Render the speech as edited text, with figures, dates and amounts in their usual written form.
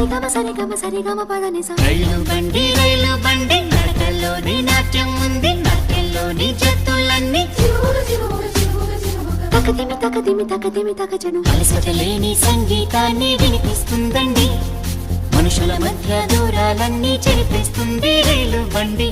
సరి గమ పద నిస రైలు బండి నడకల్లోని నాట్యం ఉంది, నాట్యంలోని జత్తులన్నీ తకదిమి తకజను అలసట లేని సంగీతాన్ని వినిపిస్తుందండి. మనుషుల మధ్య దూరాలన్నీ చెరిపిస్తుంది రైలు బండి.